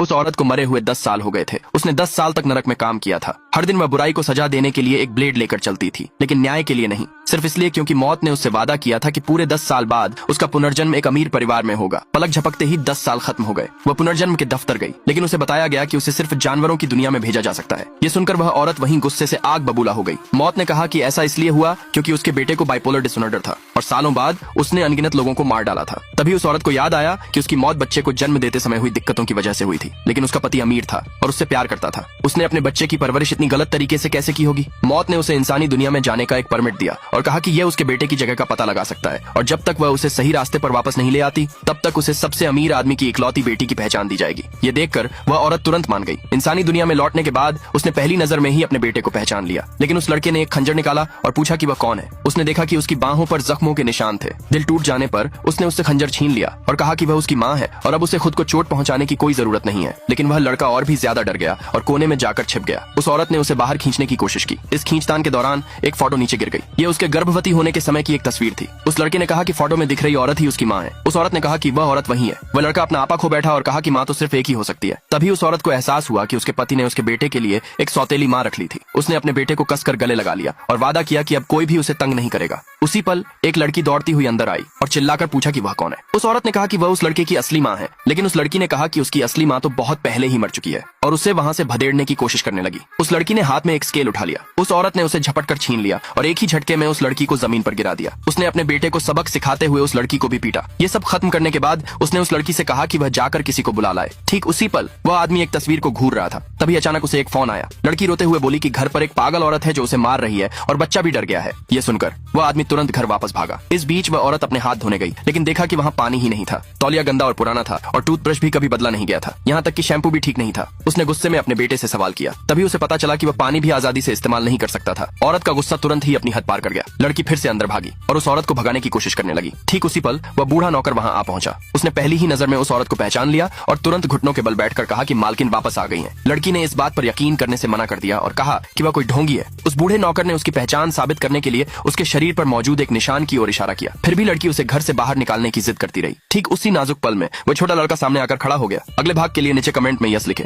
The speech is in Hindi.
उस औरत को मरे हुए 10 साल हो गए थे। उसने 10 साल तक नरक में काम किया था। हर दिन वह बुराई को सजा देने के लिए एक ब्लेड लेकर चलती थी, लेकिन न्याय के लिए नहीं, सिर्फ इसलिए क्योंकि मौत ने उससे वादा किया था कि पूरे 10 साल बाद उसका पुनर्जन्म एक अमीर परिवार में होगा। पलक झपकते ही 10 साल खत्म हो गए। वह पुनर्जन्म के दफ्तर गई, लेकिन उसे बताया गया कि उसे सिर्फ जानवरों की दुनिया में भेजा जा सकता है। ये सुनकर वह औरत वहीं गुस्से से आग बबूला हो गई। मौत ने कहा कि ऐसा इसलिए हुआ क्योंकि उसके बेटे को बाइपोलर डिसऑर्डर था और सालों बाद उसने अनगिनत लोगों को मार डाला था। तभी उस औरत को याद आया कि उसकी मौत बच्चे को जन्म देते समय हुई दिक्कतों की वजह से हुई थी, लेकिन उसका पति अमीर था और उससे प्यार करता था। उसने अपने बच्चे की परवरिश इतनी गलत तरीके से कैसे की होगी? मौत ने उसे इंसानी दुनिया में जाने का एक परमिट दिया और कहा कि यह उसके बेटे की जगह का पता लगा सकता है, और जब तक वह उसे सही रास्ते पर वापस नहीं ले आती तब तक उसे सबसे अमीर आदमी की इकलौती बेटी की पहचान दी जाएगी। ये देखकर वह औरत तुरंत मान गई। इंसानी दुनिया में लौटने के बाद उसने पहली नजर में ही अपने बेटे को पहचान लिया, लेकिन उस लड़के ने एक खंजर निकाला और पूछा कि वह कौन है। उसने देखा कि उसकी बाहों पर जख्मों के निशान थे। दिल टूट जाने पर उसने उससे खंजर छीन लिया और कहा कि वह उसकी माँ है और अब उसे खुद को चोट पहुंचाने की कोई जरूरत नहीं है। लेकिन वह लड़का और भी ज्यादा डर गया और कोने में जाकर छिप गया। उस औरत ने उसे बाहर खींचने की कोशिश की। इस खींचतान के दौरान एक फोटो नीचे गिर गई। ये उसके गर्भवती होने के समय की एक तस्वीर थी। उस लड़के ने कहा कि फोटो में दिख रही औरत ही उसकी माँ है। उस औरत ने कहा कि वह औरत वही है। वह लड़का अपना आपा खो बैठा और कहा कि माँ तो सिर्फ एक ही हो सकती है। तभी उस औरत को एहसास हुआ कि उसके पति ने उसके बेटे के लिए एक सौतेली माँ रख ली थी। उसने अपने बेटे को कसकर गले लगा लिया और वादा किया कि अब कोई भी उसे तंग नहीं करेगा। उसी पल एक लड़की दौड़ती हुई अंदर आई और चिल्लाकर पूछा कि वह कौन है। उस औरत ने कहा कि वह उस लड़के की असली माँ है, लेकिन उस लड़की ने कहा कि उसकी असली माँ तो बहुत पहले ही मर चुकी है और उसे वहाँ से भदेड़ने की कोशिश करने लगी। उस लड़की ने हाथ में एक स्केल उठा लिया। उस औरत ने उसे झपट कर छीन लिया और एक ही झटके में उस लड़की को जमीन पर गिरा दिया। उसने अपने बेटे को सबक सिखाते हुए उस लड़की को भी पीटा। ये सब खत्म करने के बाद उसने उस लड़की से कहा कि वह जाकर किसी को बुला लाए। ठीक उसी पल वह आदमी एक तस्वीर को घूर रहा था। तभी अचानक उसे एक फोन आया। लड़की रोते हुए बोली कि घर पर एक पागल औरत है जो उसे मार रही है और बच्चा भी डर गया है। ये सुनकर वह आदमी तुरंत घर वापस भागा। इस बीच वह औरत अपने हाथ धोने गई, लेकिन देखा कि वहाँ पानी ही नहीं था। तौलिया गंदा और पुराना था और टूथब्रश भी कभी बदला नहीं गया था। यहाँ तक कि शैम्पू भी ठीक नहीं था। उसने गुस्से में अपने बेटे से सवाल किया। तभी उसे पता चला कि वह पानी भी आजादी से इस्तेमाल नहीं कर सकता था। औरत का गुस्सा तुरंत ही अपनी हद पार कर गया। लड़की फिर से अंदर भागी और उस औरत को भगाने की कोशिश करने लगी। ठीक उसी पल वह बूढ़ा नौकर वहाँ आ पहुंचा। उसने पहली ही नजर में उस औरत को पहचान लिया और तुरंत घुटनों के बल बैठकर कहा कि मालकिन वापस आ गई है। लड़की ने इस बात पर यकीन करने से मना कर दिया और कहा कि वह कोई ढोंगी है। उस बूढ़े नौकर ने उसकी पहचान साबित करने के लिए उसके शरीर पर मौजूद एक निशान की ओर इशारा किया। फिर भी लड़की उसे घर से बाहर निकालने की जिद करती रही। ठीक उसी नाजुक पल में वह छोटा लड़का सामने आकर खड़ा हो गया। अगले भाग के लिए नीचे कमेंट में यस लिखे।